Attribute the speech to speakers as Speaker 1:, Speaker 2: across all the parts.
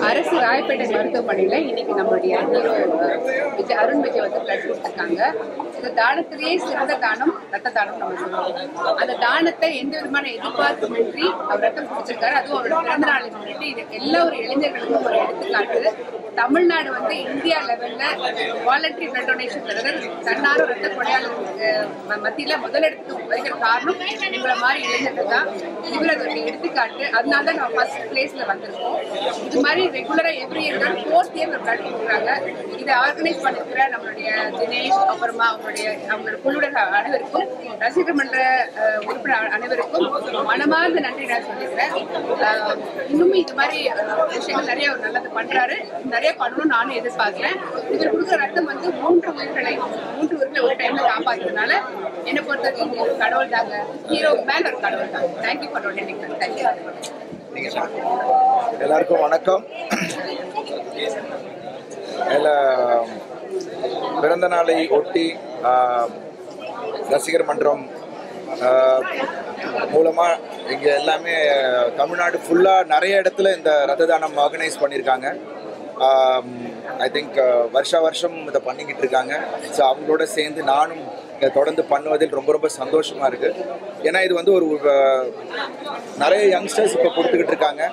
Speaker 1: அரசு ராயப்பேட்டை மருத்துவமனையில இன்னைக்கு நம்மளுடைய ஹீரோ அருண் விஜய் வந்து பிளட் கொடுத்துருக்காங்க. இந்த தானத்திலேயே சிறந்த தானம் ரத்த தானம் நம்ம சொல்லுவோம். அந்த தானத்தை எந்த விதமான எதிர்பார்ப்புமின்றி அவர் ரத்தம் கொடுத்திருக்காரு. அதுவும் அவரோட பிறந்த நாளை முன்னிட்டு இது எல்லா ஒரு இளைஞர்களுக்கும் ஒரு எடுத்துக்காட்டு. தமிழ்நாடு வந்து இந்தியா லெவல்ல வாலண்டரி பிளட் டொனேஷன் தன்னார ரத்த கொடையாளர்களுக்கு மத்தியில முதலிடத்துக்கு வருகிற காரணம் இவரை மாதிரி இளைஞர்கள் தான். இவர் அதோட எடுத்துக்காட்டு. அதனால தான் நம்ம ஃபர்ஸ்ட் பிளேஸ்ல வந்திருக்கோம். இது மாதிரி ரெகுலரா every year 4th year blood கொடுக்குறாங்க. இதை ஆர்கனைஸ் பண்ணிருக்கிற நம்மளுடைய தினேஷ், அப்புறமா அவங்களோட குழுவினர் அனைவருக்கும், ரசிகர் மன்ற உறுப்பினர் அனைவருக்கும் மனமார்ந்த நன்றி நான் சொல்லிக்கிறேன். இன்னும் இது மாதிரி விஷயங்கள் நிறைய அவர் நல்லது பண்றாரு, நிறைய பண்ணணும் நானும் எதிர்பார்க்கிறேன். இவர் கொடுக்குற ரத்தம் வந்து 3 உயிர்களை ஒரு டைம்ல காப்பாற்றுறதுனால என்னை பொறுத்தவரைக்கும் ஒரு கடவுள் தாங்க. ஹீரோ மேல ஒரு கடவுள் தான். Thank you for donating. தேங்க்யூ.
Speaker 2: எல்லாருக்கும் வணக்கம். பிறந்த நாளை ஒட்டி ரசிகர் மன்றம் மூலமா இங்க எல்லாமே தமிழ்நாடு ஃபுல்லா நிறைய இடத்துல இந்த ரத்த தானம் ஆர்கனைஸ் பண்ணியிருக்காங்க. ஐ திங்க் வருஷம் இதை பண்ணிக்கிட்டு இருக்காங்க. ஸோ அவங்களோட சேர்ந்து நானும் தொடர்ந்து பண்ணுவதில் ரொம்ப ரொம்ப சந்தோஷமாக இருக்குது. ஏன்னா இது வந்து ஒரு நிறைய யங்ஸ்டர்ஸ் இப்போ கொடுத்துக்கிட்டு இருக்காங்க.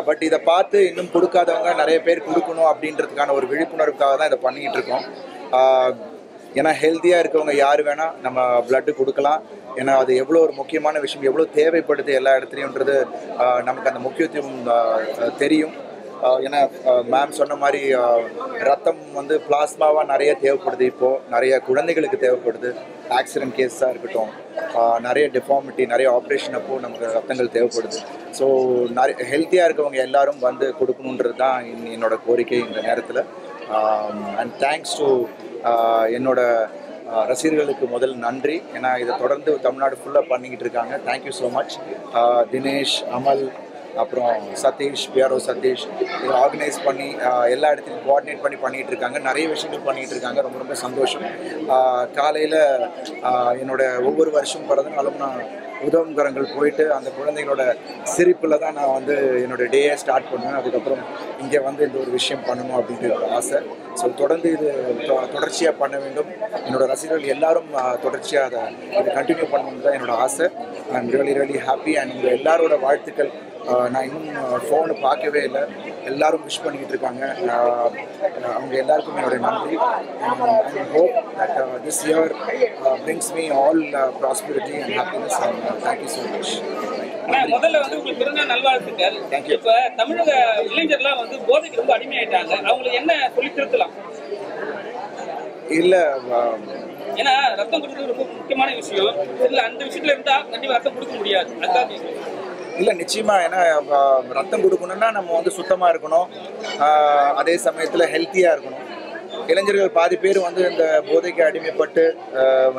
Speaker 2: பட் இதை பார்த்து இன்னும் கொடுக்காதவங்க நிறைய பேர் கொடுக்கணும் அப்படின்றதுக்கான ஒரு விழிப்புணர்வுக்காக தான் இதை பண்ணிக்கிட்டு இருக்கோம். ஏன்னா ஹெல்த்தியாக இருக்கவங்க யார் வேணால் நம்ம பிளட்டு கொடுக்கலாம். ஏன்னா அது எவ்வளோ ஒரு முக்கியமான விஷயம், எவ்வளோ தேவைப்படுது எல்லா இடத்துலையுன்றது நமக்கு அந்த முக்கியத்துவம் தெரியும். ஏன்னா மேம் சொன்ன மாதிரி ரத்தம் வந்து பிளாஸ்மாவாக நிறைய தேவைப்படுது. இப்போது நிறைய குழந்தைகளுக்கு தேவைப்படுது. ஆக்சிடென்ட் கேஸாக இருக்கட்டும், நிறைய டிஃபார்மிட்டி, நிறைய ஆப்ரேஷன் அப்போது நமக்கு ரத்தங்கள் தேவைப்படுது. ஸோ நிறைய ஹெல்த்தியாக இருக்கவங்க எல்லாரும் வந்து கொடுக்கணுன்றது தான் என்னோட கோரிக்கை இந்த நேரத்தில். அண்ட் தேங்க்ஸ் டு என்னோட ரசிகர்களுக்கு முதல் நன்றி. ஏன்னா இதை தொடர்ந்து தமிழ்நாடு ஃபுல்லாக பண்ணிக்கிட்டு இருக்காங்க. Thank you so much. தினேஷ், அமல், அப்புறம் சதீஷ், பிஆர்ஓ சதீஷ் இதை ஆர்கனைஸ் பண்ணி எல்லா இடத்துலையும் கோஆர்டினேட் பண்ணிகிட்டு இருக்காங்க. நிறைய விஷயங்கள் பண்ணிகிட்டு இருக்காங்க. ரொம்ப ரொம்ப சந்தோஷம். காலையில் என்னோட ஒவ்வொரு வருஷம் பிறந்தனாலும் நான் உதவுங்கரங்கள் போயிட்டு அந்த குழந்தைகளோட சிரிப்பில் தான் நான் வந்து என்னோடய டேயை ஸ்டார்ட் பண்ணுவேன். அதுக்கப்புறம் இங்கே வந்து இந்த ஒரு விஷயம் பண்ணணும் அப்படின்ற ஒரு ஆசை. ஸோ தொடர்ந்து இது தொடர்ச்சியாக பண்ண வேண்டும். என்னோடய ரசிகர்கள் எல்லாரும் தொடர்ச்சியாக அதை கண்டினியூ பண்ணணும்னு தான் என்னோடய ஆசை. I am really happy. And உங்கள் எல்லாரோட வாழ்த்துக்கள். நான் இன்னும் ஃபோனு பார்க்கவே இல்லை. எல்லாரும் விஷ் பண்ணிக்கிட்டு இருக்காங்க. அவங்க எல்லாருக்கும் என்னுடைய நன்றி. I hope that this year brings me all prosperity and happiness. And thank you so much.
Speaker 3: முதல்ல வந்து உங்களுக்கு பிறந்த நல்வாழ்த்துக்கள். இப்ப தமிழக இளைஞர்லாம் வந்து போதைக்கு ரொம்ப அடிமையாயிட்டாங்க. அவங்களுக்கு என்ன சொல்லி திருத்தலாம்?
Speaker 2: இல்ல,
Speaker 3: ஏன்னா ரத்தம் கொடுக்கிறது ரொம்ப முக்கியமான விஷயம். இல்ல அந்த விஷயத்துல இருந்தா கண்டிப்பா ரத்தம் கொடுக்க முடியாது. அதுதான்
Speaker 2: இல்லை, நிச்சயமாக. ஏன்னா ரத்தம் கொடுக்கணுன்னா நம்ம வந்து சுத்தமாக இருக்கணும், அதே சமயத்தில் ஹெல்த்தியாக இருக்கணும். இளைஞர்கள் பாதி பேர் வந்து இந்த போதைக்கு அடிமைப்பட்டு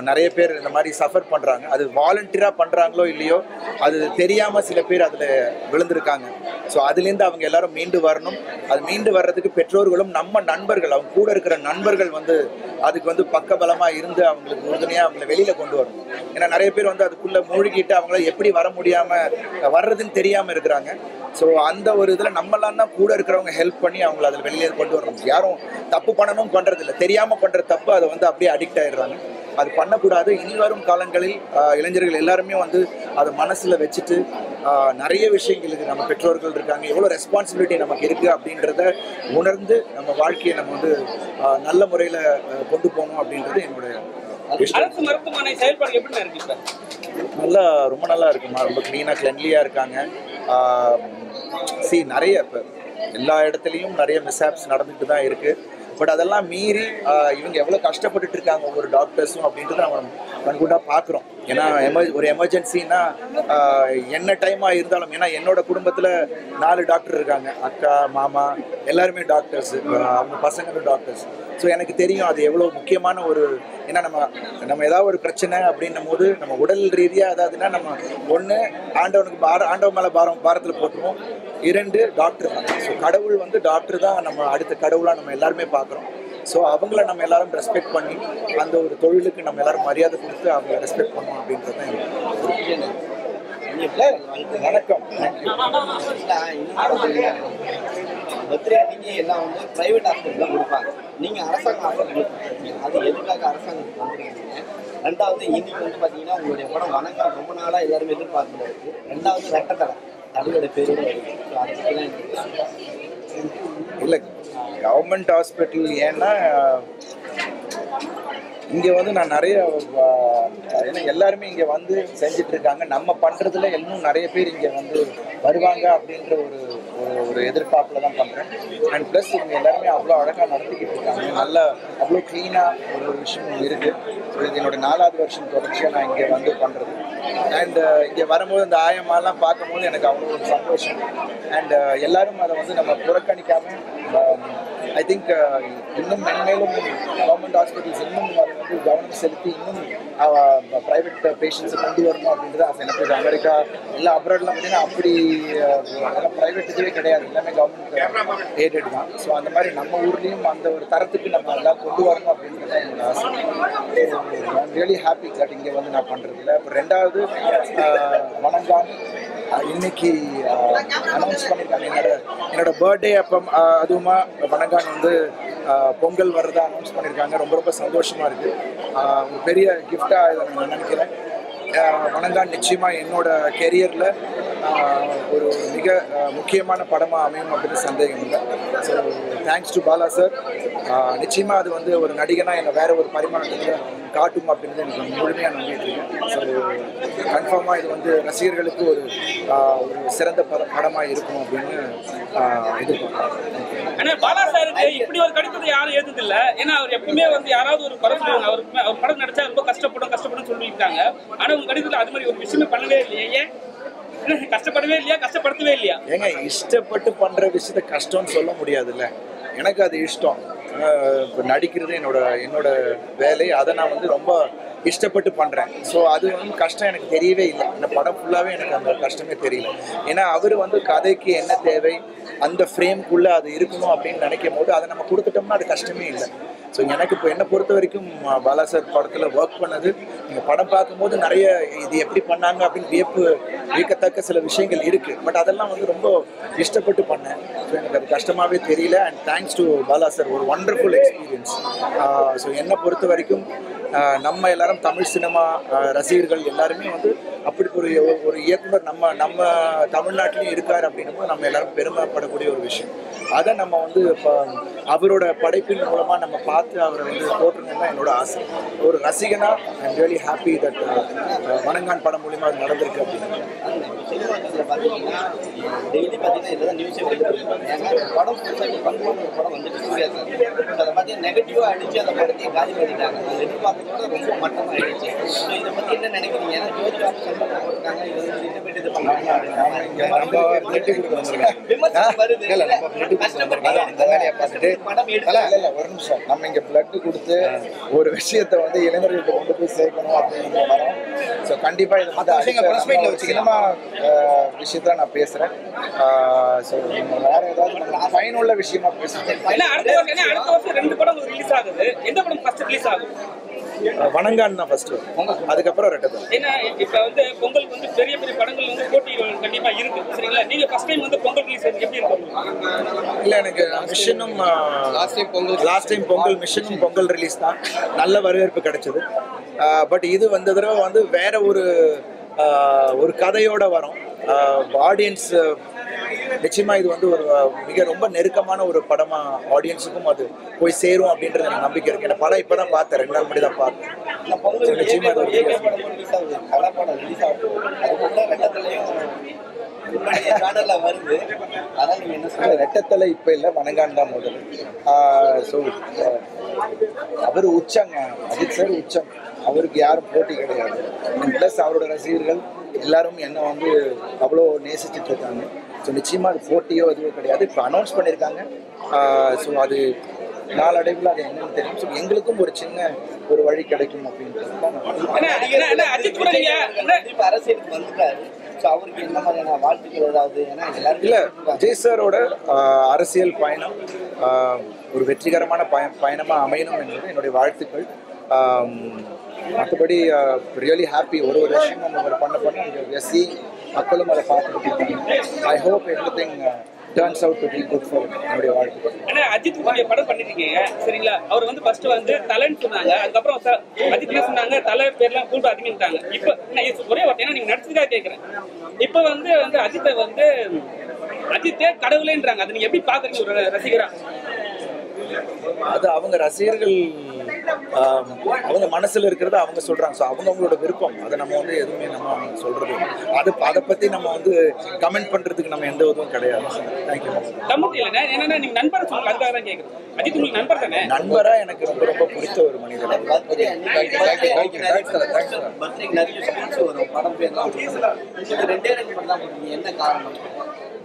Speaker 2: நிறைய பேர் இந்த மாதிரி சஃபர் பண்ணுறாங்க. அது வாலண்டியராக பண்ணுறாங்களோ இல்லையோ, அது தெரியாமல் சில பேர் அதில் விழுந்திருக்காங்க. ஸோ அதுலேருந்து அவங்க எல்லாரும் மீண்டு வரணும். அது மீண்டு வர்றதுக்கு பெற்றோர்களும் நம்ம நண்பர்கள், அவங்க கூட இருக்கிற நண்பர்கள் வந்து அதுக்கு வந்து பக்கபலமாக இருந்து அவங்களுக்கு உறுதுணையாக அவங்கள வெளியில் கொண்டு வரணும். ஏன்னா நிறைய பேர் வந்து அதுக்குள்ளே மூழ்கிட்டு அவங்கள எப்படி வர முடியாமல் வர்றதுன்னு தெரியாமல் இருக்கிறாங்க. ஸோ அந்த ஒரு இதில் நம்மளாம் தான் கூட இருக்கிறவங்க ஹெல்ப் பண்ணி அவங்கள அதில் வெளியே கொண்டு வரணும். யாரும் தப்பு பண்ணணும் பண்ணுறதில்ல, தெரியாமல் பண்ணுற தப்பு அதை வந்து அப்படியே அடிக்ட் ஆகிடுறாங்க. அது பண்ணக்கூடாது. இனி வரும் காலங்களில் இளைஞர்கள் எல்லாருமே வந்து அதை மனசில் வச்சுட்டு நிறைய விஷயங்களுக்கு நம்ம பெற்றோர்கள் இருக்காங்க, எவ்வளோ ரெஸ்பான்சிபிலிட்டி நமக்கு இருக்குது அப்படின்றத உணர்ந்து நம்ம வாழ்க்கையை நம்ம வந்து நல்ல முறையில் கொண்டு போகணும் அப்படின்றது என்னுடைய
Speaker 3: அரசு மருத்துவமனை செயல்பாடு எப்படி இருக்கு?
Speaker 2: நல்லா, ரொம்ப நல்லா இருக்குமா. ரொம்ப க்ளீனாக கிளென்லியாக இருக்காங்க. நிறைய இப்போ எல்லா இடத்துலையும் நிறைய மிஸ்ஹாப்ஸ் நடந்துட்டு தான் இருக்குது. பட் அதெல்லாம் மீறி இவங்க எவ்வளோ கஷ்டப்பட்டுட்டு இருக்காங்க ஒவ்வொரு டாக்டர்ஸும் அப்படின்றத நம்ம கண்கூடாக பார்க்குறோம். ஏன்னா ஒரு எமர்ஜென்சின்னா என்ன டைமாக இருந்தாலும், ஏன்னா என்னோட குடும்பத்தில் 4 டாக்டர் இருக்காங்க. அக்கா, மாமா எல்லாருமே டாக்டர்ஸ், அவங்க பசங்களும் டாக்டர்ஸ். ஸோ எனக்கு தெரியும் அது எவ்வளோ முக்கியமான ஒரு, ஏன்னா நம்ம ஏதாவது ஒரு பிரச்சனை அப்படின்னும் போது நம்ம உடல் ரீதியாக ஏதாவதுன்னா நம்ம ஒன்று ஆண்டவன் மேலே பாரத்தில் போட்டுருவோம், 2 டாக்டர் தான். ஸோ கடவுள் வந்து டாக்டர் தான் நம்ம அடுத்த கடவுளாக நம்ம எல்லாருமே பார்க்குறோம். ஸோ அவங்கள நம்ம எல்லாரும் ரெஸ்பெக்ட் பண்ணி அந்த ஒரு தொழிலுக்கு நம்ம எல்லாரும் மரியாதை கொடுத்து அவங்கள ரெஸ்பெக்ட் பண்ணணும் அப்படின்றது தான் வணக்கம்.
Speaker 4: பர்த்டே அன்னைக்கு எல்லாம் வந்து பிரைவேட் ஹாஸ்பிட்டல் கொடுப்பாங்க, நீங்க அரசாங்க ஹாஸ்பிட்டல் கொடுத்துருக்கீங்க, அது எதுக்காக அரசாங்கத்துக்கு வந்துருக்கீங்க? ரெண்டாவது இன்னைக்கு வந்து பாத்தீங்கன்னா உங்களுடைய படம் வணக்கம் ரொம்ப நாளா எல்லாருமே எதிர்பார்த்துட்டு இருக்கு. ரெண்டாவது ரெட்டத்தலை தடையோட பேரோட இருக்கு. அதை பத்திலாம்
Speaker 2: இல்லை கவர்மெண்ட் ஹாஸ்பிட்டல் ஏன்னா இங்கே வந்து நான் நிறைய ஏன்னா எல்லாருமே இங்கே வந்து செஞ்சுட்டு இருக்காங்க. நம்ம பண்ணுறதுல இன்னும் நிறைய பேர் இங்கே வந்து வருவாங்க அப்படின்ற ஒரு எதிர்பார்ப்பில் தான் பண்ணுறேன். அண்ட் ப்ளஸ் இவங்க எல்லாருமே அவ்வளோ அழகாக நடத்திக்கிட்டு இருக்காங்க. நல்லா அவ்வளோ க்ளீனாக ஒரு விஷயம் இருக்குது. ஸோ இது என்னோட 4வது வருஷம் தொடர்ச்சியாக நான் இங்கே வந்து பண்ணுறது. அண்ட் இங்கே வரும்போது இந்த ஆயமாலாம் பார்க்கும்போது எனக்கு அவ்வளோ ஒரு சந்தோஷம். அண்ட் எல்லாரும் அதை வந்து நம்ம புறக்கணிக்காமல் ஐ திங்க் இன்னும் மென்மேலும் கவர்மெண்ட் ஹாஸ்பிட்டல்ஸ் இன்னும் அதை வந்து கவனம் செலுத்தி இன்னும் ப்ரைவேட் பேஷண்ட்ஸை கொண்டு வரணும் அப்படின்றது ஆசை எனக்கு. அமெரிக்கா எல்லாம் அப்ராட்லாம் பார்த்தீங்கன்னா அப்படி அதெல்லாம் ப்ரைவேட் இதுவே கிடையாது, எல்லாமே கவர்மெண்ட் எய்டட் தான். ஸோ அந்த மாதிரி நம்ம ஊர்லேயும் அந்த ஒரு தரத்துக்கு நம்ம எல்லாம் கொண்டு வரணும் அப்படின்றது தான் என்னோட ஆசை. ஐம் ரியலி ஹாப்பி தட் இங்கே வந்து நான் பண்ணுறதில்ல. அப்புறம் ரெண்டாவது வணங்கான் இன்னைக்கு அனௌன்ஸ் பண்ணியிருக்காங்க. என்னோட பர்த்டே அப்போ அதுவுமா வணங்கான் வந்து பொங்கல் வர்றதா அனௌன்ஸ் பண்ணியிருக்காங்க. ரொம்ப ரொம்ப சந்தோஷமாக இருக்குது. ஒரு பெரிய கிஃப்டாக இதை நான் நினைக்கிறேன். வணங்கான் நிச்சயமாக என்னோட கெரியரில் ஒரு மிக முக்கியமான படமாக அமையும் அப்படின்னு சந்தேகம் இல்லை. So thanks to Bala sir. நிச்சயமாக அது வந்து ஒரு நடிகனாக என்னை வேறு ஒரு பரிமாணத்தில் காட்டும் அப்படின்னு எனக்கு முழுமையாக நம்பிட்டு இருக்கேன். ஸோ கன்ஃபார்மாக இது வந்து ரசிகர்களுக்கு ஒரு சிறந்த படமாக இருக்கும் அப்படின்னு எதிர்பார்க்குறேன்.
Speaker 3: ஆனால் பாலா சாருக்கு இப்படி ஒரு கடிதத்தை யாரும் ஏற்றது இல்லை. ஏன்னா அவர் எப்பவுமே வந்து யாராவது ஒரு படம் சொல்லுவாங்க, அவர் படம் நடிச்சா ரொம்ப கஷ்டப்படும் சொல்லியிருக்காங்க. ஆனால் உங்க கடிதத்தில் அது மாதிரி ஒரு விஷயமே பண்ணவே இல்லையே. கஷ்டப்படவே இல்லையா, கஷ்டப்படுத்தவே இல்லையா?
Speaker 2: ஏங்க இஷ்டப்பட்டு பண்ணுற விஷயத்த கஷ்டம்னு சொல்ல முடியாதுல்ல. எனக்கு அது இஷ்டம். இப்போ நடிக்கிறது என்னோட வேலை. அதை நான் வந்து ரொம்ப இஷ்டப்பட்டு பண்ணுறேன். ஸோ அது வந்து கஷ்டம் எனக்கு தெரியவே இல்லை. இந்த படம் ஃபுல்லாகவே எனக்கு அந்த கஷ்டமே தெரியல. ஏன்னா அவர் வந்து கதைக்கு என்ன தேவை அந்த ஃப்ரேம்குள்ளே அது இருக்கணும் அப்படின்னு நினைக்கும் போது அதை நம்ம கொடுத்துட்டோம்னா அது கஷ்டமே இல்லை. ஸோ எனக்கு இப்போ என்னை பொறுத்த வரைக்கும் பாலா சார் படத்தில் ஒர்க் பண்ணது நீங்கள் படம் பார்க்கும்போது நிறைய இது எப்படி பண்ணாங்க அப்படின்னு வியக்கத்தக்க சில விஷயங்கள் இருக்குது. பட் அதெல்லாம் வந்து ரொம்ப இஷ்டப்பட்டு பண்ணேன். ஸோ எனக்கு அது கஷ்டமாகவே தெரியல. And thanks to Bala sir, ஒரு ஒண்டர்ஃபுல் எக்ஸ்பீரியன்ஸ். ஸோ என்னை பொறுத்த வரைக்கும் நம்ம எல்லாரும் தமிழ் சினிமா ரசிகர்கள் எல்லாருமே வந்து அப்படி ஒரு இயக்குனர் நம்ம தமிழ்நாட்டிலையும் இருக்கார் அப்படின்னும் நம்ம எல்லாரும் பெருமைப்படக்கூடிய ஒரு விஷயம். அதை நம்ம வந்து இப்போ அவரோட படைப்பின் மூலமாக நம்ம பார்த்து அவரை வந்து போட்டுருந்தோம்னா என்னோட ஆசை. ஒரு ரசிகனா I'm really happy that Vanangaan படம் மூலிமா அது நடந்திருக்கு அப்படின்னு.
Speaker 4: பார்த்தீங்கன்னா டெய்லி பார்த்தீங்கன்னா இதெல்லாம் நியூஸே படம் படம் வந்துட்டு சூர்யா சார் அதை பார்த்தீங்கன்னா நெகட்டிவாக அடிச்சு அந்த படத்தையே காலி பண்ணிட்டாங்க. எதிர்பார்த்ததோட ரொம்ப மட்டமாக ஆயிடுச்சு. ஸோ இதை பற்றி என்ன நினைக்கிறீங்க? ஏன்னா ஜோதி போட்டிருக்காங்க, இது வந்து இது பண்ணுறாங்க விமர்சனம் வருது.
Speaker 2: ஒரு நிமிஷம், நம்ம இங்க பிளட் கொடுத்து ஒரு விஷயத்தை வந்து இளைஞர்களுக்கு கொண்டு போய் சேர்க்கணும் அப்படின்னு வரோம். ஸோ கண்டிப்பா இது வந்து சினிமா விஷயத்துல நான் பேசுறேன். ஸோ வேற ஏதாவது பயனுள்ள விஷயமா பேசுறேன்.
Speaker 3: அடுத்த வருஷம் 2 படம் ரிலீஸ் ஆகுது. எந்த படம் ஃபர்ஸ்ட் ரிலீஸ் ஆகும்?
Speaker 2: வணங்கான் தான் ஃபர்ஸ்ட், அதுக்கப்புறம் ரெட்டத்தலை.
Speaker 3: ஏன்னா இப்ப வந்து பொங்கலுக்கு வந்து பெரிய பெரிய படங்கள் வந்து போட்டிகள் கண்டிப்பா இருக்கு, சரிங்களா? நீங்க ஃபர்ஸ்ட் டைம் வந்து பொங்கல் ரிலீஸ் எப்படி இருக்கும்?
Speaker 2: இல்ல எனக்கு மிஷனும் லாஸ்ட் டைம் பொங்கல் மிஷனும் பொங்கல் ரிலீஸ் தான் நல்ல வரவேற்பு கிடைச்சது. பட் இது வந்த தடவை வந்து வேற ஒரு கதையோட வரும். ஆடியன்ஸ் நிச்சயமா இது வந்து ஒரு ரொம்ப நெருக்கமான ஒரு படமா ஆடியன்ஸுக்கும் அது போய் சேரும் அப்படின்றது எனக்கு நம்பிக்கை இருக்கு. எனக்கு படம் இப்பதான் பார்த்தேன், 2 நாள் முன்னாடி தான் பார்த்தேன். நிச்சயமா ரெட்டத்தலை இப்ப இல்ல, வணங்கான் தான் முதல்ல. ஸோ அவர் உச்சங்க, அஜித் சார் உச்சம், அவருக்கு யாரும் போட்டி கிடையாது. ப்ளஸ் அவரோட ரசிகர்கள் எல்லாரும் என்ன வந்து அவ்வளோ நேசிச்சுட்டு இருக்காங்க. ஸோ நிச்சயமாக அது போட்டியோ எதுவோ கிடையாது. இப்போ அனௌன்ஸ் பண்ணியிருக்காங்க. ஸோ அது நாளடைவில் அது என்னன்னு தெரியும். ஸோ எங்களுக்கும் ஒரு சின்ன ஒரு வழி கிடைக்கும் அப்படின்றது தான்
Speaker 4: அரசியலுக்கு வந்துட்டாரு. அவருக்கு என்ன மாதிரியான வாழ்த்துக்கள் ஏதாவது?
Speaker 2: இல்லை, விஜய் சாரோட அரசியல் பயணம் ஒரு வெற்றிகரமான பயணமாக அமையணும் என்பது என்னுடைய வாழ்த்துக்கள். மற்றபடி ரியலி ஹாப்பி. ஒரு விஷயம் நம்ம பண்ண மக்களும் அதை பார்த்துட்டு I hope every thing turns out to be good for என்னுடைய வாழ்க்கை.
Speaker 3: ஆனா அஜித் உடைய படம் பண்ணிருக்கீங்க சரிங்களா? அவர் வந்து ஃபர்ஸ்ட் வந்து தலைன்னு சொன்னாங்க, அதுக்கப்புறம் அஜித் என்ன சொன்னாங்க, தலை பேர்லாம் கூட்டு அதிகம்ட்டாங்க. இப்போ நான் ஒரே வார்த்தை நீங்க நடிச்சதுக்காக கேட்கறேன். இப்போ வந்து அஜித்தை வந்து அஜித்தே கடவுளேன்றாங்க. அதை நீங்க எப்படி பாக்குறீங்க ஒரு ரசிகரா?
Speaker 2: அது அவங்க ரசிகர்கள் அவங்க மனசுல இருக்கிறத அவங்க சொல்றாங்க. ஸோ அவங்களோட விருப்பம். அதை நம்ம வந்து எதுவுமே நம்ம சொல்றது அதை பத்தி நம்ம வந்து கமெண்ட் பண்றதுக்கு நம்ம எந்த இதுவும் கிடையாது. தேங்க்யூ.
Speaker 3: என்னன்னா நீங்க நண்பரை சொல்லுங்க, அதுக்காக தான் கேட்குறேன். அஜித் உங்களுக்கு நண்பர் தானே?
Speaker 2: நண்பரா எனக்கு ரொம்ப ரொம்ப பிடிச்ச ஒரு மனிதர்.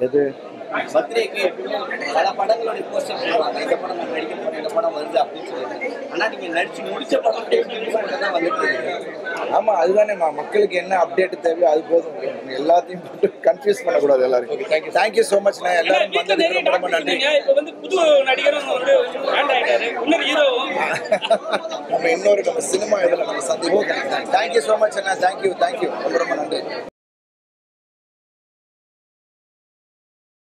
Speaker 2: எது
Speaker 4: பர்த்டேக்கு பல படங்களோட போஸ்டர் போடுவாங்க, இந்த படம் நான் நடிக்க போறேன், இந்த படம் வருது அப்படின்னு சொல்லுவாங்க. ஆனா நீங்க நடிச்சு முடிச்ச படம் தான் வந்துட்டு இருக்கு.
Speaker 2: ஆமா, அதுதானே மக்களுக்கு என்ன அப்டேட் தேவையோ அது போதும். எல்லாத்தையும் கன்ஃபியூஸ் பண்ணக்கூடாது எல்லாரும். Thank you so much. நான் எல்லாரும் வந்ததுக்கு ரொம்ப ரொம்ப நன்றி.
Speaker 3: இப்போ வந்து புது நடிகரும் வந்து ஆண்டாயிட்டாரு, இன்னொரு ஹீரோவும்
Speaker 2: நம்ம இன்னொரு நம்ம சினிமா இதில் நம்ம சந்திப்போம். தேங்க்யூ ஸோ மச் அண்ணா. தேங்க்யூ ரொம்ப ரொம்ப நன்றி.